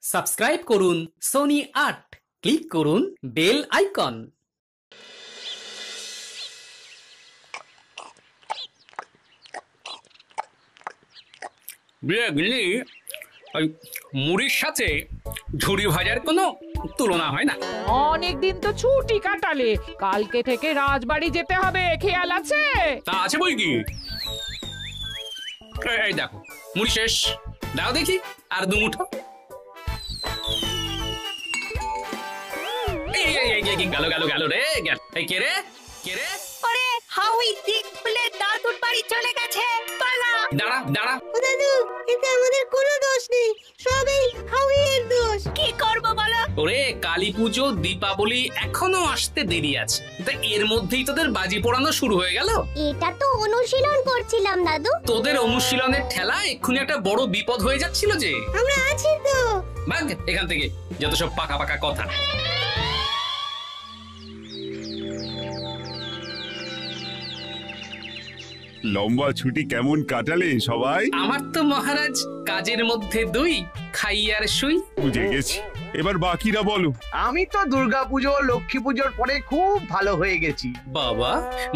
Subscribe করুন Sony ৮, click করুন bell icon. মুড়ির সাথে ঝুড়ি ভাজার কোনো তুলনা হয় না। অনেকদিন তো ছুটি কাটালে, কালকে থেকে রাজবাড়ি যেতে হবে, খেয়াল আছে? তা আছে বই কি। এই দেখো মুড়ি শেষ, দাও দেখি আর দু মুঠো। গেল গেল গেল রে, এই কে রে কে রে? আরে হাউই দিক বলে দাদুর বাড়ি চলে গেছে, পালা। দাঁড়া দাঁড়া। দাদু, এতে আমাদের কোনো দোষ নেই, সবই হাউইয়ের দোষ। কি করব বলো? ওরে কালী পুজো দীপাবলি এখনো আসতে দেরি আছে, তা এর মধ্যেই তোদের বাজি পোড়ানো শুরু হয়ে গেল। এটা তো অনুশীলন করছিলাম দাদু। তোদের অনুশীলনের ঠেলা এক্ষুনি একটা বড় বিপদ হয়ে যাচ্ছিল যে। আমরা আছি তো। ভাগ এখান থেকে, যত সব পাকা পাকা কথা। লম্বা ছুটি কেমন কাটালে সবাই? আমার তো মহারাজ কাজের মধ্যে দুই, খাই আর শুই। বুঝে গেছি, এবার বাকিরা বলো। আমি তো দুর্গাপুজো লক্ষ্মী পুজোর পরে খুব ভালো হয়ে গেছি। বাবা,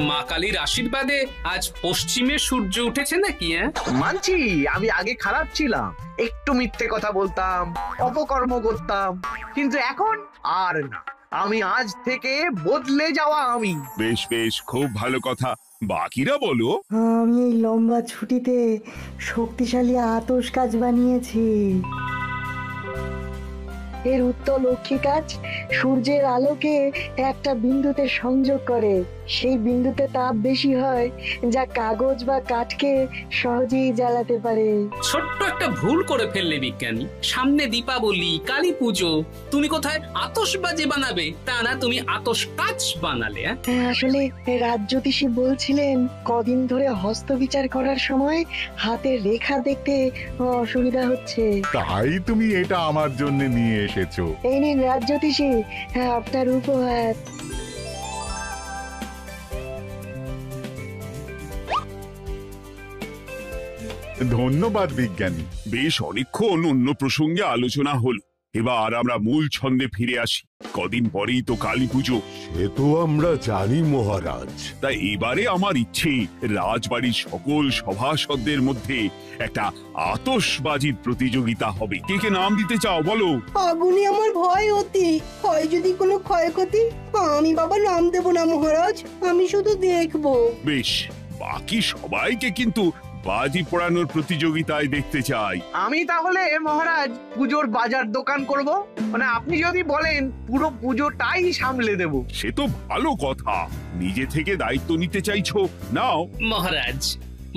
মা কালীর আশীর্বাদে আজ পশ্চিমে সূর্য উঠেছে নাকি? মানছি আমি আগে খারাপ ছিলাম, একটু মিথ্যে কথা বলতাম, অপকর্ম করতাম, কিন্তু এখন আর না। আমি আজ থেকে বদলে যাওয়া আমি। বেশ বেশ, খুব ভালো কথা। বাকিরা বলো। আমি এই লম্বা ছুটিতে শক্তিশালী আতশ কাজ বানিয়েছি। এর উত্তর লক্ষ্মী কাজ সূর্যের আলোকে একটা বিন্দুতে সংযোগ করে। সেই বিন্দুতে তাপ বেশি হয়, যা কাগজ বা কাঠকে সহজেই জ্বালাতে পারে। ছোট্ট একটা ভুল করে ফেললে বিজ্ঞানী। সামনে দীপাবলি, কালী পুজো, তুমি কোথায় আতশবাজি বানাবে তা না, তুমি আতশ কাজ বানালে। আসলে রাজজ্যোতিষী বলছিলেন কদিন ধরে হস্তবিচার করার সময় হাতের রেখা দেখতে অসুবিধা হচ্ছে। তাই তুমি এটা আমার জন্য নিয়ে এসেছো। এই নিন রাজজ্যোতিষী, আপনার উপহার। ধন্যবাদ বিজ্ঞানী। বেশ অনেকক্ষণ অন্য প্রসঙ্গে আলোচনা হলো, এবার আমরা মূল ছন্দে ফিরে আসি। কদিন পরেই তো কালী পুজো। সে তো আমরা জানি মহারাজ। তাই এবারে আমার ইচ্ছে রাজবাড়ির সকল সভাসদদের মধ্যে একটা আতশবাজির প্রতিযোগিতা হবে। কে কে নাম দিতে চাও বলো? আগুনে আমার ভয় অতি, হয় যদি কোনো ক্ষয়ক্ষতি। আমি বাবা নাম দেব না মহারাজ, আমি শুধু দেখবো। বেশ, বাকি সবাইকে কিন্তু বাজি পোড়ানোর প্রতিযোগিতায় দেখতে চাই। আমি তাহলে মহারাজ পুজোর বাজার দোকান করব, মানে আপনি যদি বলেন পুরো পুজোটাই সামলে দেব। সে তো ভালো কথা, নিজে থেকে দায়িত্ব নিতে চাইছো, নাও। মহারাজ,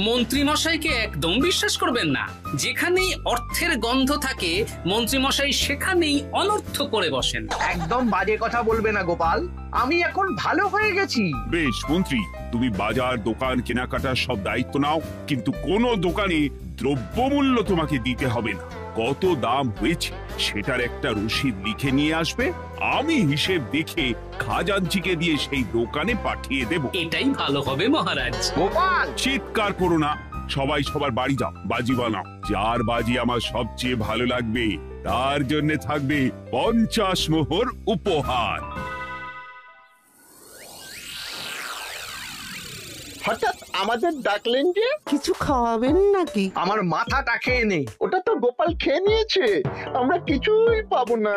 মন্ত্রী মশাইকে একদম বিশ্বাস করবেন না। যেখানেই অর্থের গন্ধ থাকে মন্ত্রী মশাই সেখানেই অনর্থ করে বসেন। একদম বাজে কথা বলবে না গোপাল, আমি এখন ভালো হয়ে গেছি। বেশ মন্ত্রী, তুমি বাজার দোকান কেনাকাটার সব দায়িত্ব নাও, কিন্তু কোনো দোকানে দ্রব্যমূল্য তোমাকে দিতে হবে না। কত দাম হয়েছে সেটার একটা রসিদ লিখে নিয়ে আসবে, আমি হিসেব দেখে খাজাঞ্চিকে দিয়ে সেই দোকানে পাঠিয়ে দেব। এটাই ভালো হবে মহারাজ। গোপাল, চিৎকার করো না, সবাই সবার বাড়ি যাও, বাজি বানাও। যার বাজি আমার সবচেয়ে ভালো লাগবে তার জন্য থাকবে 50 মোহর উপহার। হঠাৎ আমাদের ডাকলেন যে? কিছু খাওয়াবেন নাকি? আমার মাথাটা খেয়ে নে। ওটা তো গোপাল খেয়ে নিয়েছে, আমরা কিছুই পাবো না।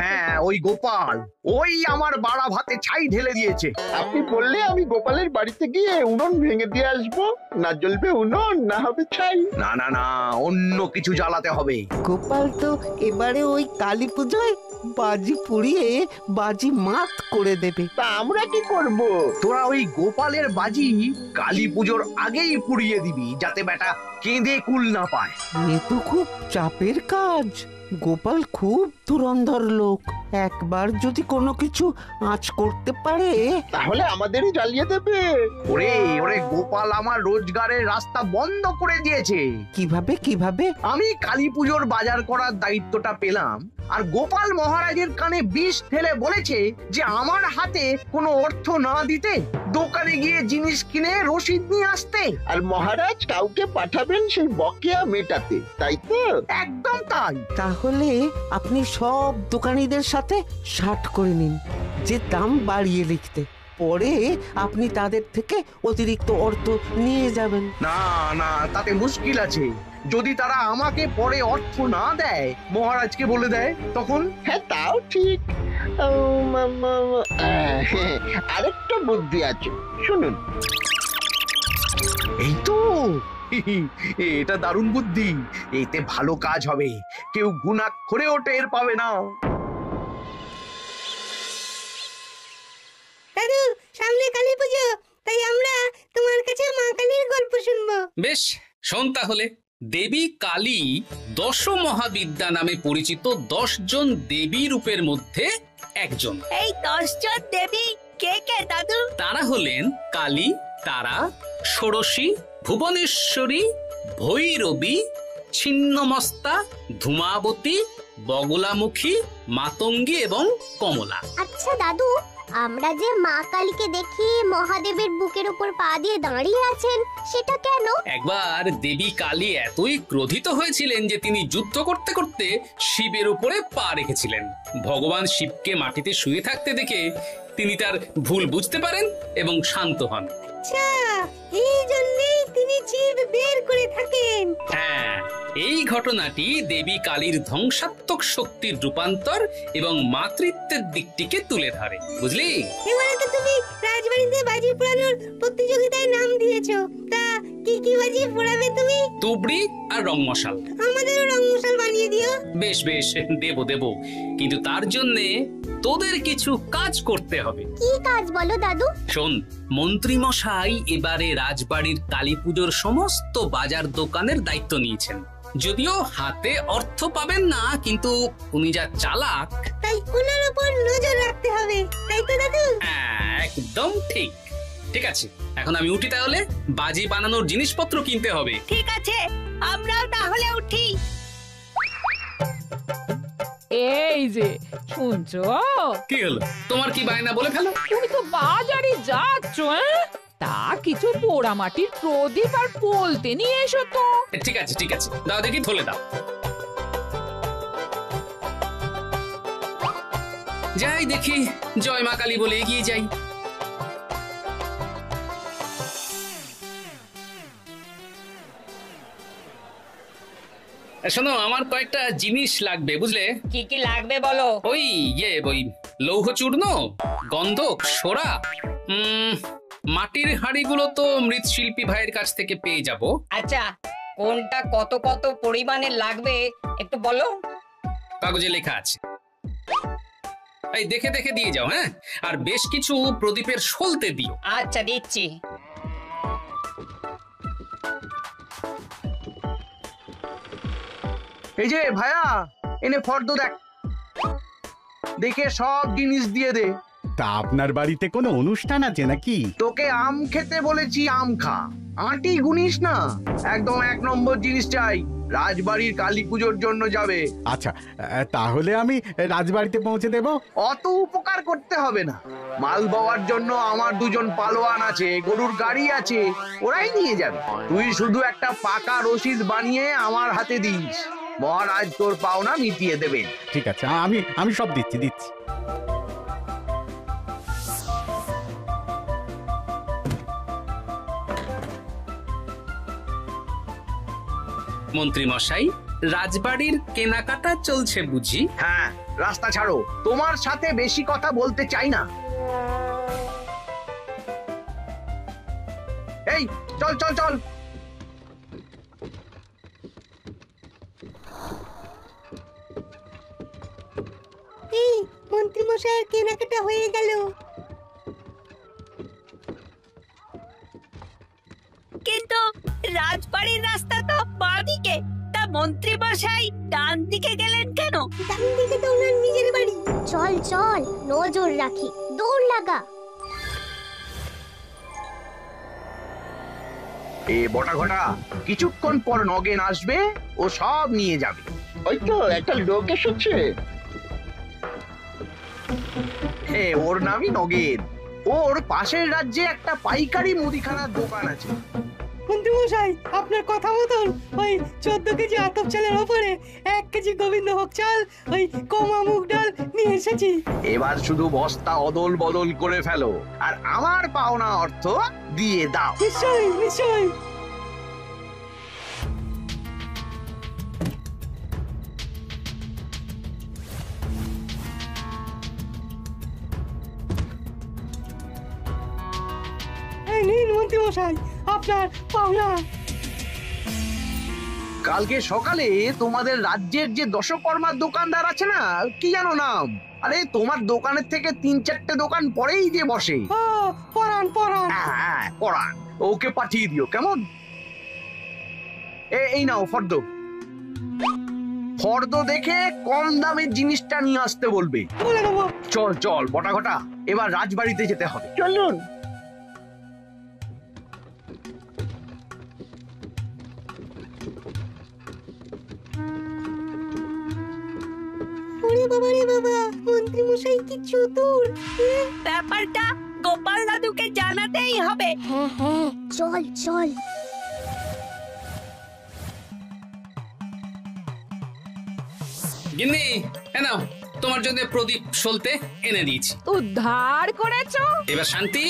হ্যাঁ, ওই গোপাল, ওই আমার বাড়া ভাতে ছাই ঢেলে দিয়েছে। আপনি বললে আমি গোপালের বাড়িতে গিয়ে উনুন ভেঙে দিয়ে আসবো। না জ্বলবে উনুন, না হবে ছাই। না না না, অন্য কিছু জ্বালাতে হবে। গোপাল তো এবারে ওই কালী পুজোয় বাজি পুড়িয়ে বাজি মাত করে দেবে। তা আমরা কি করব? তোরা ওই গোপালের বাজি কালী পুজোর আগেই পুড়িয়ে দিবি, যাতে বেটা কেঁদে কুল না পায়। এ তো খুব চাপের কাজ। গোপাল খুব ধুরন্ধর লোক, একবার যদি কোনো কিছু আঁচ করতে পারে তাহলে আমাদেরই জ্বালিয়ে দেবে। ওরে ওরে, গোপাল আমার রোজগারের রাস্তা বন্ধ করে দিয়েছে। কিভাবে? আমি কালী পুজোর বাজার করার দায়িত্বটা পেলাম আর গোপাল মহারাজের কানে বিষ ঢেলে বলেছে যে আমার হাতে কোনো অর্থ না দিতে দোকানে গিয়ে জিনিস কিনে রসিদ নিয়ে আসতে। আর মহারাজ কাউকে পাঠাবেন সেই বকেয়া মেটাতে, তাই তো? একদম তাই। তাহলে আপনি সব দোকানিদের সাথে ষাট করে নিন, যে দাম বাড়িয়ে লিখতে। পরে আপনি তাদের থেকে অতিরিক্ত অর্থ নিয়ে যাবেন। না না, তাতে মুশকিল আছে। যদি তারা আমাকে পরে অর্থ না দেয়, মহারাজকে বলে দেয়, তখন? হ্যাঁ, তাও ঠিক। আরেকটা বুদ্ধি আছে, শুনুন। এই তো এটা দারুণ বুদ্ধি। এতে ভালো কাজ হবে, কেউ গুণাক্ষরেও টের পাবে না। দাদু, সামনে কালী পুজো, তাই আমরা তোমার কাছে মা কালীর গল্প শুনবো। বেশ, শোন তাহলে। দেবী কালী দশ মহাবিদ্যা নামে পরিচিত 10 জন দেবী রূপের মধ্যে একজন। এই 10 জন দেবী কে কে দাদু? তারা হলেন কালী, তারা, ষোড়শী, ভুবনেশ্বরী, ভৈরবী, ছিন্নমস্তা, ধূমাবতী, বগলামুখী, মাতঙ্গী এবং কমলা। আচ্ছা দাদু, আমরা যে মা কালীকে দেখি মহাদেবের বুকের উপর পা দিয়ে দাঁড়িয়ে আছেন, সেটা কেন? একবার দেবী কালী এতই ক্রোধিত হয়েছিলেন যে তিনি যুদ্ধ করতে করতে শিবের উপরে পা রেখেছিলেন। ভগবান শিবকে মাটিতে শুয়ে থাকতে দেখে তিনি তার ভুল বুঝতে পারেন এবং শান্ত হন। আচ্ছা, এই জন্যই তিনি জীব বের করে থাকেন। হ্যাঁ, এই ঘটনাটি দেবী কালীর ধ্বংসাত্মক শক্তির রূপান্তর এবং মাতৃত্বের দিকটিকে তুলে ধরে, বুঝলি? এবারে তো তুমি রাজবাড়িতে বাজি পোড়ানোর প্রতিযোগিতায় নাম দিয়েছো। তা কি কি বাজি পোড়াবে তুমি? তুবড়ি আর রং মশাল। আমাদেরও রং মশাল বানিয়ে দিও। বেশ বেশ, দেব, কিন্তু তার জন্যে তোদের কিছু কাজ করতে হবে। কি কাজ বলো দাদু? শোন, মন্ত্রী মশাই এবারে রাজবাড়ির কালী পুজোর সমস্ত বাজার দোকানের দায়িত্ব নিয়েছেন। যদিও হাতে অর্থ পাবেন না, কিন্তু উনি যা চালাক, তাই ওনার উপর নজর রাখতে হবে, তাই তো দাদু? একদম ঠিক। ঠিক আছে, এখন আমি উঠি তাহলে। বাজি বানানোর জিনিসপত্র কিনতে হবে। ঠিক আছে, আমরাও তাহলে উঠি। এই যে শুনছো? কি হলো? তোমার কি বায়না বলে ফেলো। তুমি তো বাজারে যাচ্ছ, তা কিছু পোড়া মাটির প্রদীপ আর বলতে নিয়ে এসো তো। ঠিক আছে, দাও দেখি, থলে দাও। যাই দেখি, জয় মা কালী বলে এগিয়ে যাই। শোনো, আমার কয়েকটা জিনিস লাগবে, বুঝলে? কি কি লাগবে বলো? ওই লৌহ চূর্ণ, গন্ধক, সোরা, মাটির হাঁড়িগুলো তো মৃৎশিল্পী ভাইয়ের কাছ থেকে পেয়ে যাব। আচ্ছা, কোনটা কত কত পরিমাণে লাগবে একটু বলো। কাগজে লেখা আছে, এই দেখে দেখে দিয়ে যাও। হ্যাঁ, আর বেশ কিছু প্রদীপের সলতে দিও। আচ্ছা, দিচ্ছি। এই যে ভাইয়া, এনে ফর্দ দেখ, দেখে সব জিনিস দিয়ে দে। তা আপনার বাড়িতে কোনো অনুষ্ঠান আছে নাকি? তোকে আম খেতে বলেছি, আম খা, আঁটি গুনিস না। একদম 1 নম্বর জিনিস চাই, রাজবাড়ির কালী পুজোর জন্য যাবে। আচ্ছা, তাহলে আমি রাজবাড়িতে পৌঁছে দেব। অত উপকার করতে হবে না, মাল বাওয়ার জন্য আমার 2 জন পালোয়ান আছে, গরুর গাড়ি আছে, ওরাই নিয়ে যাবে। তুই শুধু একটা পাকা রসিদ বানিয়ে আমার হাতে দিস, মহারাজ তোর পাওনা মিটিয়ে দেবেন। ঠিক আছে, আমি সব দিচ্ছি। মন্ত্রী মশাই, রাজবাড়ির কেনাকাটা চলছে বুঝি? হ্যাঁ, রাস্তা ছাড়ো, তোমার সাথে বেশি কথা বলতে চাই না। এই চল। এই মন্ত্রী মশাইয়ের কেনাকাটা হয়ে গেল, কিন্তু রাজবাড়ির রাস্তা তো বাঁদিকে, তা মন্ত্রী মশাই ডান দিকে গেলেন কেন? ডান দিকে তো ওনার নিজের বাড়ি। চল নজর রাখি, দৌড় লাগা। এ বটা ঘটা, কিছুক্ষণ পর নগেন আসবে, ও সব নিয়ে যাবে। ওই তো একটা লোক এসেছে। ওর নামই নগেন। ওর পাশের রাজ্যে একটা পাইকারি মুদিখানার দোকান আছে। মন্ত্রীমশাই, আপনার কথা মতন ওই 14 কেজি আতপ চালের ওপরে 1 কেজি গোবিন্দভোগ চাল, ওই কমা মুগ ডাল নিয়ে এসেছি। এবার শুধু বস্তা অদল বদল করে ফেলো আর আমার পাওনা অর্থ দিয়ে দাও। নিশ্চয়ই নিশ্চয়ই। এই নিন মন্ত্রীমশাই, আপনার পাওনা। কালকে সকালে তোমাদের রাজ্যের যে দশকর্মার দোকানদার আছে না, কি জানো নাম? আরে তোমার দোকানের থেকে 3-4টে দোকান পরেই যে বসে। পরান পরান। হ্যাঁ পরান, ওকে পাঠিয়ে দিও কেমন? এই নাও ফর্দ। ফর্দ দেখে কম দামের জিনিসটা নিয়ে আসতে বলবে। চল চল বটা ঘটা, এবার রাজবাড়িতে যেতে হবে। চলুন। ওরে বাবা রে বাবা, মন্ত্রী মশাই কি চতুর! ব্যাপারটা গোপাল দাদুকে জানাতেই হবে। হ্যাঁ হ্যাঁ, চল চল। গিন্নি, নাও তোমার জন্য প্রদীপ সলতে এনে দিয়েছি। উদ্ধার করেছো? এবার শান্তি।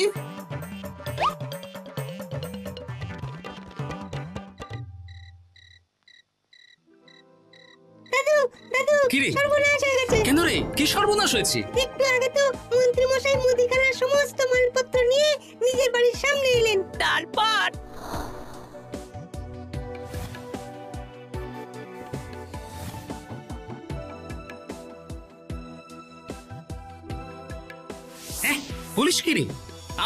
দাদু দাদু, কি রে? সর্বনাশ হয়ে গেছে। কেন রে, কি সর্বনাশ হয়েছে? একটু আগে তো মন্ত্রী মশাই মুদিখানার সমস্ত মালপত্র নিয়ে নিজের বাড়ির সামনে এলেন। তারপর পুলিশ কি রে?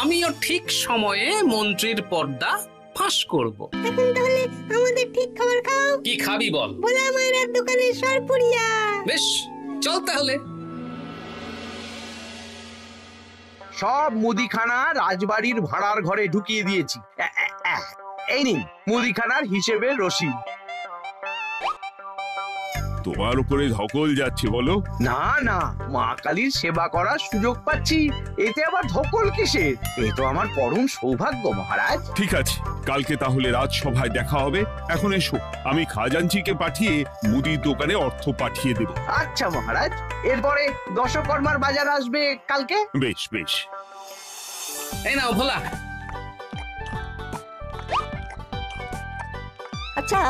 আমিও ঠিক সময়ে মন্ত্রীর পর্দা ফাঁস করব। এখন তাহলে আমাদের ঠিক খাবার খাও। কি খাবি বল? ভোলা মায়ের দোকানে সরপুরিয়া। বেশ, চল তাহলে। সব মুদিখানা রাজবাড়ির ভাড়ার ঘরে ঢুকিয়ে দিয়েছি। এই নিন মুদিখানার হিসেবের রসিদ। তোমার উপরে ধকল যাচ্ছে বলো? না না, মা কালীর সেবা করার সুযোগ পাচ্ছি, এতে আবার ধকল কিসের? এ তো আমার পরম সৌভাগ্য মহারাজ। ঠিক আছে, কালকে তাহলে রাজসভায় দেখা হবে। এখন এসো, আমি খাজাঞ্চিকে পাঠিয়ে মুদির দোকানে অর্থ পাঠিয়ে দেব। আচ্ছা মহারাজ, এরপরে দশকর্মার বাজার আসবে কালকে। বেশ বেশ। এই নাও ভোলা। আচ্ছা,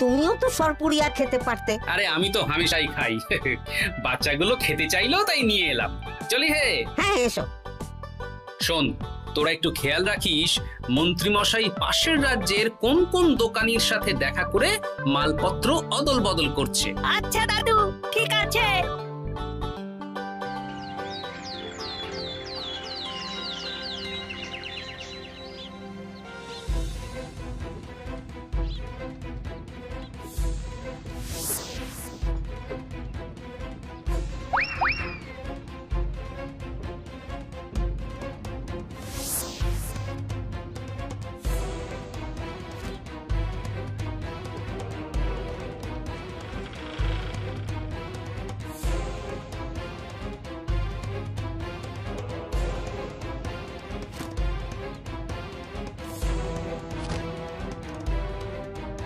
তুমিও তো সরপুরিয়া খেতে পারতে। আরে আমি তো হামেশাই খাই। বাচ্চাগুলো খেতে চাইলো তাই নিয়ে এলাম। চলি হে। হ্যাঁ এসো। শোন, তোরা একটু খেয়াল রাখিস মন্ত্রী মশাই পাশের রাজ্যের কোন কোন দোকানির সাথে দেখা করে মালপত্র অদল বদল করছে। আচ্ছা দাদু, ঠিক আছে।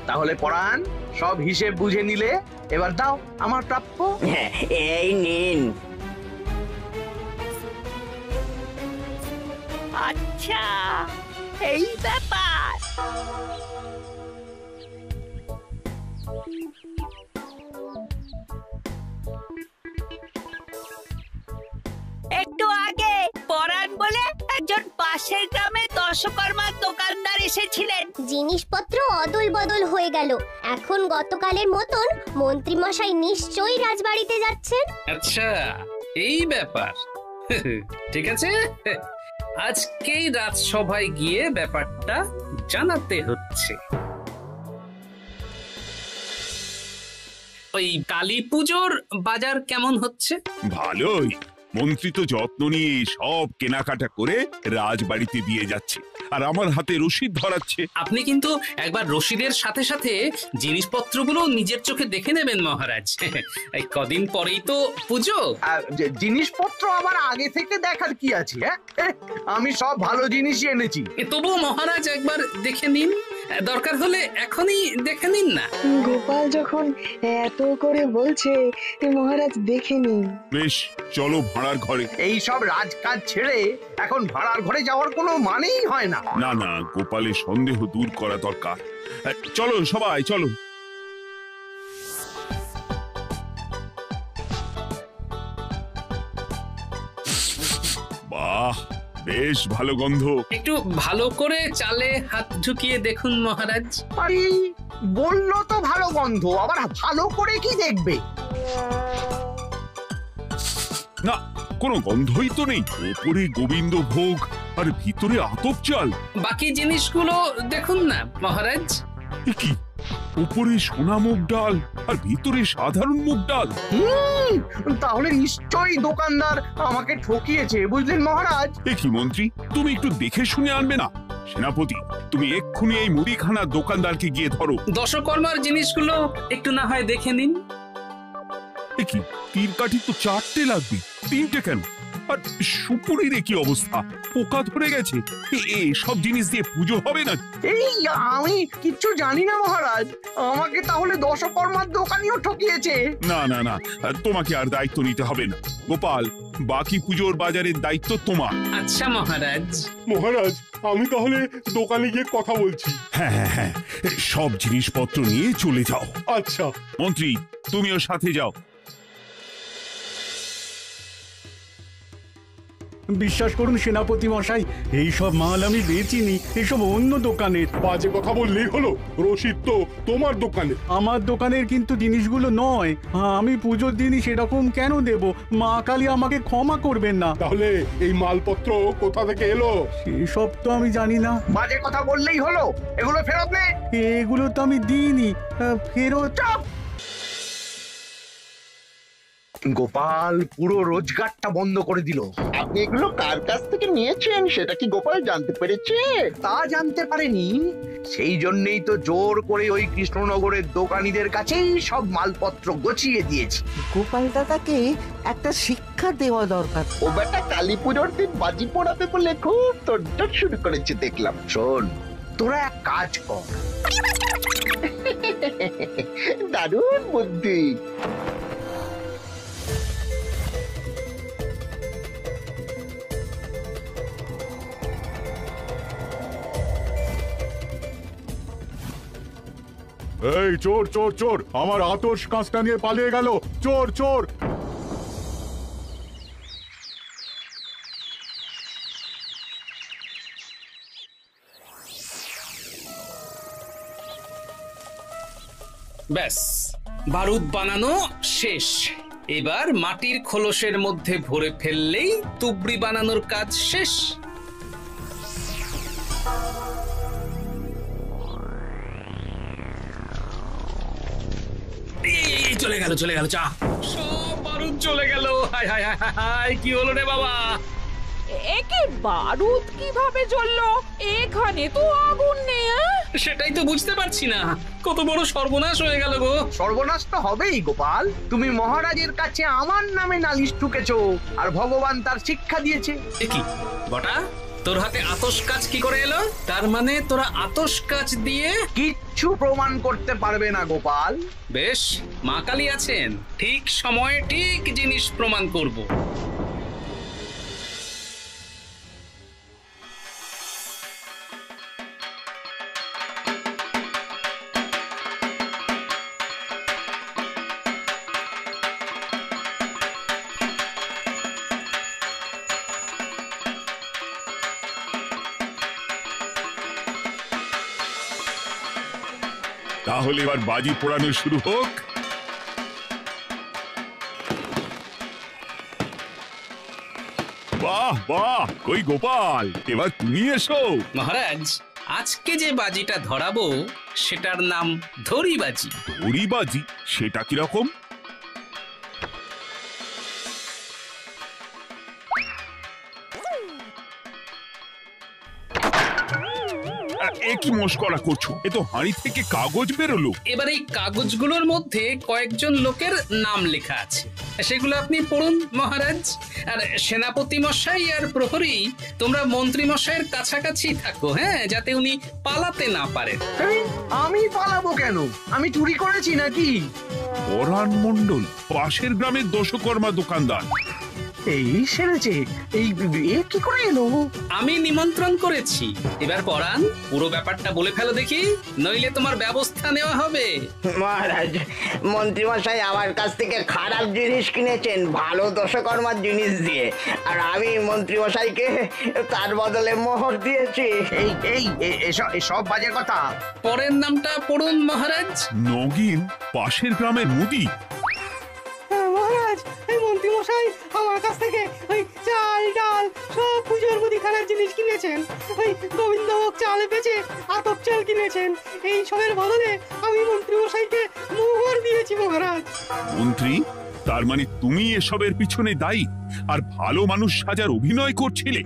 তাহলে পরাণ, সব হিসেব বুঝে নিলে, এবার দাও আমার প্রাপ্য। এই নিন। আচ্ছা, এই ব্যাপার। একটু আগে পরাণ বলে একজন পাশের গ্রামে দশকর্মার দোকানদার এসেছিলেন। জিনিসপত্র অদল বদল হয়ে গেল। এখন গতকালের মতন মন্ত্রী মশাই নিশ্চয়ই রাজবাড়িতে যাচ্ছেন। আচ্ছা, এই ব্যাপার। ঠিক আছে, আজকেই রাজসভায় গিয়ে ব্যাপারটা জানাতে হচ্ছে। ওই কালী পুজোর বাজার কেমন হচ্ছে? ভালোই। মন্ত্রী তো যত্ন নিয়ে সব কেনাকাটা করে রাজবাড়িতে দিয়ে যাচ্ছে, আর আমার হাতে রসিদ ধরাচ্ছে। আপনি কিন্তু একবার রশিদের সাথে সাথে জিনিসপত্রগুলো নিজের চোখে দেখে নেবেন মহারাজ। এই কদিন পরেই তো পুজো। জিনিসপত্র আবার আগে থেকে দেখার কি আছে? আমি সব ভালো জিনিসই এনেছি। তবুও মহারাজ একবার দেখে নিন, দরকার হলে এখনই দেখে নিন না। গোপাল যখন এত করে বলছে মহারাজ দেখে নিন। বেশ, চলো ভাড়ার ঘরে। এই সব রাজকাজ ছেড়ে এখন ভাড়ার ঘরে যাওয়ার কোনো মানেই হয় না। না না, গোপালের সন্দেহ দূর করা দরকার। চলো সবাই, চলো। বাহ, বেশ ভালো গন্ধ। একটু ভালো করে চালে হাত ঢুকিয়ে দেখুন মহারাজ। আরে বললো তো ভালো গন্ধ, আবার ভালো করে কি দেখবে? না, কোনো গন্ধই তো নেই। ওপরে গোবিন্দ ভোগ আর ভিতরে আতপ চাল। বাকি জিনিসগুলো দেখুন না মহারাজ। কি, উপরে সোনা মুগ ডাল আর ভিতরে সাধারণ মুগ ডাল? তাহলে নিশ্চয়ই দোকানদার আমাকে ঠকিয়েছে, বুঝলেন মহারাজ? কি মন্ত্রী, তুমি একটু দেখে শুনে আনবে না? সেনাপতি, তুমি এক্ষুনি এই মুদিখানার দোকানদারকে গিয়ে ধরো। দশকর্মার জিনিসগুলো একটু না হয় দেখে নিন। কি, তীর কাঠি তো 4টে লাগবে, 3টে কেন? আর সুপুরির কি অবস্থা? পোকা ধরে গেছে। সব জিনিস দিয়ে পুজো হবে না? আমি কিচ্ছু জানি না মহারাজ, আমাকে তাহলে দশকর্মার দোকানিও ঠকিয়েছে। না না না, তোমাকে আর দায়িত্ব নিতে হবে না। গোপাল, বাকি পুজোর বাজারের দায়িত্ব তোমার। আচ্ছা মহারাজ। মহারাজ, আমি তাহলে দোকানে গিয়ে কথা বলছি। হ্যাঁ হ্যাঁ হ্যাঁ, সব জিনিসপত্র নিয়ে চলে যাও। আচ্ছা মন্ত্রী, তুমিও সাথে যাও। বিশ্বাস করুন সেনাপতি মশাই, এইসব মাল আমি বেচিনি, এসব অন্য দোকানের। বাজে কথা বললেই হলো, রসিদ তো তোমার দোকানে। আমার দোকানের কিন্তু জিনিসগুলো নয়। আমি পুজোর দিনই সেরকম কেন দেব? মা কালী আমাকে ক্ষমা করবেন না। তাহলে এই মালপত্র কোথা থেকে এলো? সেসব তো আমি জানি না। বাজে কথা বললেই হলো, এগুলো ফেরত নে। এগুলো তো আমি দিইনি, ফেরত। গোপাল পুরো রোজগারটা বন্ধ করে দিল। আপনি এগুলো কার কাছ থেকে নিয়েছেন সেটা কি গোপাল জানতে পেরেছে? তা জানতে পারেনি, সেই জন্যই তো জোর করে ওই কৃষ্ণনগরের দোকানীদের কাছেই সব মালপত্র গছিয়ে দিয়েছি। গোপাল দাদাকে একটা শিক্ষা দেওয়া দরকার। ও বেটা কালী পুজোর দিন বাজি পোড়াবে বলে খুব তোড়জোড় শুরু করেছে দেখলাম। শোন, তোরা এক কাজ কর। দারুণ বুদ্ধি। এই চোর চোর চোর, আমার আতস কাঁচটা নিয়ে পালিয়ে গেল। চোর চোর। ব্যাস, বারুদ বানানো শেষ। এবার মাটির খোলসের মধ্যে ভরে ফেললেই তুবড়ি বানানোর কাজ শেষ। চলে গেল চলে গেল, চা সব বারুদ চলে গেল। হায় হায় হায় হায়, কি হলো রে বাবা? একে বারুদ কিভাবে জ্বললো? এখানে তো আগুন নেই। সেটাই তো বুঝতে পারছি না, কত বড় সর্বনাশ হয়ে গেল গো। সর্বনাশ তো হবেই গোপাল, তুমি মহারাজের কাছে আমার নামে নালিশ ঠুকেছো, আর ভগবান তার শিক্ষা দিয়েছে। কি বটা, তোর হাতে আতস কাজ কি করে এলো? তার মানে তোরা আতস কাজ দিয়ে কিচ্ছু প্রমাণ করতে পারবে না গোপাল। বেশ, মা কালী আছেন, ঠিক সময়ে ঠিক জিনিস প্রমাণ করব। তাহলে এবার বাজি পোড়ানো শুরু হোক। বাহ বাহ, কই গোপাল, এবার তুমি এসো। মহারাজ, আজকে যে বাজিটা ধরাবো সেটার নাম ধরিবাজি। ধরিবাজি? সেটা কিরকম? এ কি মস্করা করছো? এ তো হাঁড়ি থেকে কাগজ বেরোলো। এবার এই কাগজগুলোর মধ্যে কয়েকজন লোকের নাম লেখা আছে, সেগুলো আপনি পড়ুন মহারাজ। আর সেনাপতি মশাই আর প্রহরী, তোমরা মন্ত্রী মশাইয়ের কাছাকাছি থাকো, হ্যাঁ, যাতে উনি পালাতে না পারেন। আমি পালাবো কেন? আমি চুরি করেছি নাকি? পরাণ মণ্ডল পাশের গ্রামের দশকর্মা দোকানদার। এই সেরেছে, এই এ কি করে এলো? আমি নিমন্ত্রণ করেছি। এবার পরাণ, পুরো ব্যাপারটা বলে ফেলো দেখি, নইলে তোমার ব্যবস্থা নেওয়া হবে। মহারাজ, মন্ত্রীমশাই আমার কাছ থেকে খারাপ জিনিস কিনেছেন ভালো দশকর্মার জিনিস দিয়ে, আর আমি মন্ত্রীমশাইকে তার বদলে মোহর দিয়েছি। এসব বাজে কথা। পরের নামটা পড়ুন মহারাজ। নগিন পাশের গ্রামের মুদি। মহারাজ, এই মন্ত্রীমশাই আমার কাছ থেকে ওই চাল ডাল সব পুজোর মুদিখানার জিনিস কিনেছেন। ওই গোবিন্দভোগ চাল বেচে আতপ চাল কিনেছেন। এই সবের বদলে আমি মন্ত্রীমশাইকে মোহর দিয়েছি মহারাজ। মন্ত্রী, তার মানে তুমি এসবের পিছনে দায়ী আর ভালো মানুষ সাজার অভিনয় করছিলে?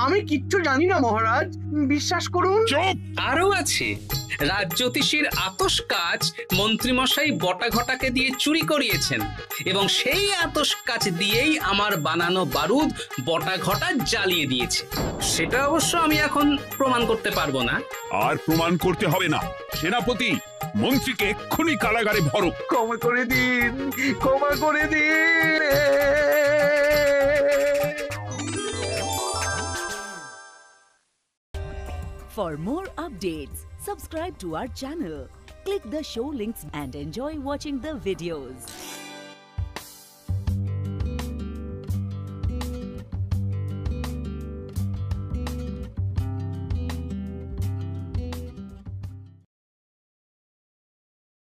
আমি কিচ্ছু জানি না মহারাজ, বিশ্বাস করুন। চুপ! আরো আছে, রাজ্যোতিষীর আতস কাজ মন্ত্রীমশাই বটা ঘটাকে দিয়ে চুরি করিয়েছেন, এবং সেই আতস কাজ দিয়েই আমার বানানো বারুদ বটা ঘটা জ্বালিয়ে দিয়েছে। সেটা অবশ্য আমি এখন প্রমাণ করতে পারবো না। আর প্রমাণ করতে হবে না। সেনাপতি, মন্ত্রীকে এক্ষুনি কারাগারে ভরো। ক্ষমা করে দিন, ক্ষমা করে দিন। For more updates, subscribe to our channel, click the show links and enjoy watching the videos.